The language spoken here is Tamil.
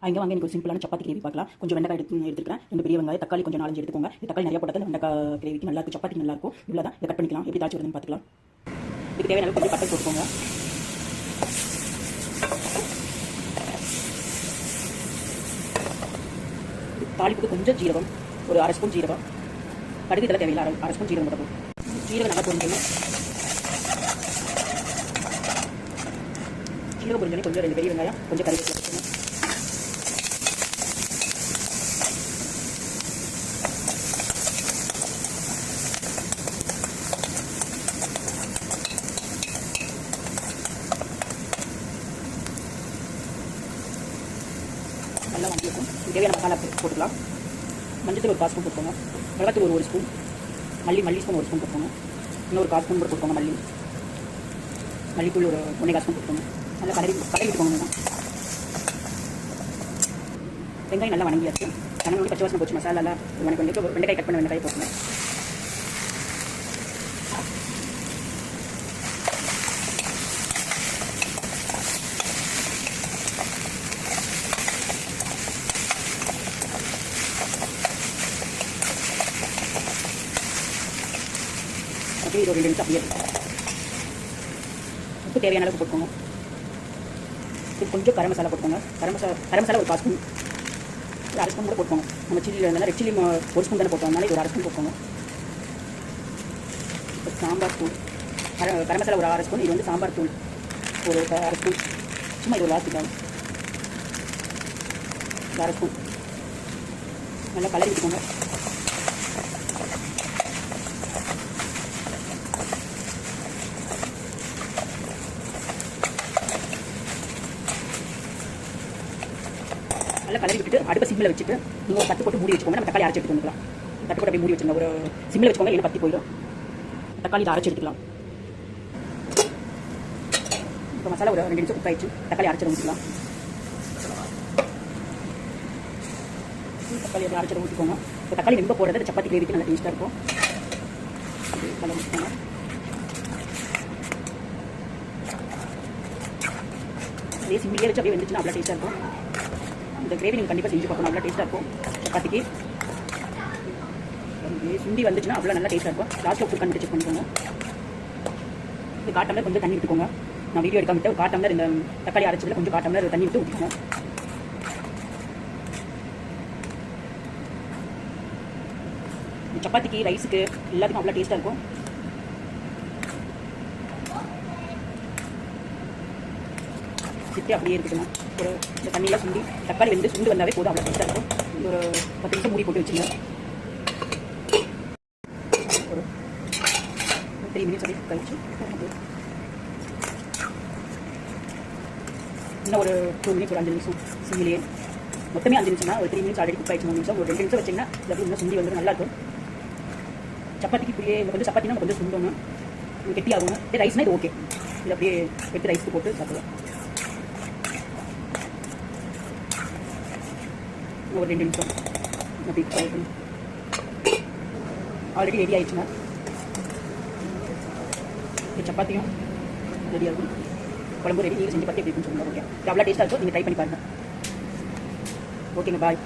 அங்கே வாங்க எனக்கு ஒரு சிம்பிளான சப்பாத்தி கிரேவி பார்க்கலாம். கொஞ்சம் வெண்டைக்காய் எடுத்துக்கிறேன். 2 பெரிய வெங்காயம், தக்காளி கொஞ்சம் 4 எடுத்துக்கோங்க. தக்காளி நிறைய போட்டால் வெண்டைக்காய் கிரேவிக்கு நல்லா இருக்கும், சப்பாத்தி நல்லா இருக்கும். இவ்வளோ தான். இதை கட் பண்ணிக்கலாம். எப்படி தாச்சி வருதுன்னு பார்த்துக்கலாம். இதுக்கு தேவையான அளவு கொஞ்சம் பட்டை போட்டுக்கோங்க. தாளிப்புக்கு கொஞ்சம் ஜீரகம், ஒரு 1/2 ஸ்பூன் ஜீரகம். கடுகு இதெல்லாம் தேவையில்லை, 1/2 ஸ்பூன் ஜீரகம் போட்டோம். ஜீரகம் நல்லா பொரிஞ்சோம். ஜீரகம் பொரிஞ்சோடனே கொஞ்சம் 2 பெரிய வெங்காயம், கொஞ்சம் கருவேப்பிலை வச்சுக்கணும். நல்லா வாங்கியிருக்கும். தேவையான மசாலா போட்டுக்கலாம். மஞ்சள் ஒரு 1/4 ஸ்பூன் போட்டுக்கோங்க. மிளகாத்தூள் ஒரு ஸ்பூன். மல்லி ஸ்பூன் 1 ஸ்பூன் போட்டுக்கோங்க. இன்னொரு 1/4 ஸ்பூன் கூட போட்டுக்கோங்க. மல்லித்தூள் ஒரு 1/4 ஸ்பூன் போட்டுக்கோங்க. நல்லா கலரி விட்டுக்கோங்க. வெங்காயம் நல்லா வணங்கியாச்சு. வணங்கி பச்சை வாசனை போச்சு. மசாலாலாம் உனக்கு வந்து வெண்டைக்காய் கட் பண்ண வெண்டைக்காய் போட்டுங்க. இது ஒரு 2 நிமிஷம் அப்படியே உப்பு தேவையான அளவுக்கு போட்டுக்கோங்க. இது கொஞ்சம் கரம் மசாலா போட்டுக்கோங்க. கரம் மசாலா ஒரு 1/4 ஸ்பூன், ஒரு 1/2 ஸ்பூன் கூட போட்டுக்கோங்க. நம்ம சில்லியில் இருந்தாலும் ரெட் சில்லி 1 ஸ்பூன் தானே போட்டோம், அதனால இது ஒரு 1/2 ஸ்பூன் போட்டுக்கோங்க. இப்போ சாம்பார் தூள் கரம் மசாலா ஒரு 1/2 ஸ்பூன். இது வந்து சாம்பார் தூள் ஒரு 1/2 ஸ்பூன். சும்மா இது ஒரு வாசிக்காகும் 1/2 ஸ்பூன். நல்லா கலரி விட்டுக்கோங்க. நல்லா கலரி விட்டுட்டு அடுப்பை சிம்மில் வச்சுட்டு நீங்கள் ஒரு 10 போட்டு மூடி வச்சுக்கோங்க. நம்ம தக்காளி அரைச்சி எடுத்து வந்துக்கலாம். 10 போட்டு அப்படியே மூடி வச்சுருங்க. ஒரு சிம்மில் வச்சுக்கோங்க, இல்லைன்னா பற்றி போயிடும். தக்காளி இதை அரைச்சி எடுத்துக்கலாம். இப்போ மசாலா ஒரு 2 நிமிஷம் குக் ஆயிடுச்சு. தக்காளி அரைச்சி ஊற்றிக்கலாம். தக்காளி அப்படி அரைச்சி ஊற்றிக்கோங்க. இப்போ தக்காளி ரொம்ப போடுறது சப்பாத்தி கிரேவிக்கு நல்லா டேஸ்ட்டாக இருக்கும். கலர் ஊற்றிக்கோங்க. அதே சிம்மிலே வச்சு அப்படியே வந்துச்சுன்னா அவ்வளோ டேஸ்ட்டாக இருக்கும். இந்த கிரேவி நீங்கள் கண்டிப்பாக செஞ்சு பார்க்கணும். அவ்வளோ டேஸ்ட்டாக இருக்கும். சப்பாத்திக்கு சுண்டி வந்துச்சுன்னா அவ்வளோ நல்லா டேஸ்ட்டாக இருக்கும். லாஸ்ட்டில் உப்பு கண்டு செக் பண்ணிக்கோங்க. இது 1/4 டம்ளர் கொஞ்சம் தண்ணி விட்டுக்கோங்க. நான் வீடியோ எடுக்க விட்டு 1/4 டம்ளர் இந்த தக்காளி அரைச்சதில் கொஞ்சம் 1/4 டம்ளர் தண்ணி விட்டு ஊற்றிக்கோங்க. சப்பாத்திக்கு ரைஸுக்கு எல்லாத்துக்கும் அவ்வளோ டேஸ்ட்டாக இருக்கும். சிட்டு அப்படியே இருக்குதுங்க. ஒரு இந்த தண்ணியெலாம் சுண்டி தக்காளி வந்து சுண்டு வந்தாவே போதும், அவ்வளோ டேஸ்ட்டாக இருக்கும். ஒரு 10 நிமிஷம் மூடி போட்டு வச்சுங்க. ஒரு 3 மினிட்ஸ் அப்படியே கழிச்சு இன்னும் ஒரு 2 மினிட்ஸ், ஒரு 5 நிமிஷம் சிம்மிலேயே. மொத்தமே 5 நிமிஷம் தான். ஒரு 3 மினிட்ஸ் ஆல்ரெடி குக் ஆயிடுச்சு. 3 நிமிஷம், ஒரு 2 நிமிஷம் வச்சிங்கன்னா இது அப்படி இன்னும் சுண்டி வந்து நல்லாயிருக்கும். சப்பாத்திக்கு இப்படியே கொஞ்சம் சப்பாத்தினா கொஞ்சம் சுண்டணும், கெட்டி ஆகணும். இதே ரைஸ்னால் இது ஓகே. இது அப்படியே எடுத்து ரைஸ்க்கு போட்டு சாப்பிடலாம். ஒரு 2 நிமிஷம் அப்படி ஃப்ரை பண்ணி ஆல்ரெடி ரெடி ஆகிடுச்சுன்னா சப்பாத்தியும் ரெடி ஆகும். குழம்பு ரெடி. நீங்கள் செஞ்சு பார்த்து எப்படி இருக்குன்னு சொல்லுங்கள். ஓகே, இது அவ்வளோ டேஸ்ட்டாக இருக்கும். நீங்கள் ட்ரை பண்ணி பாருங்கள். ஓகேங்க, பாய்.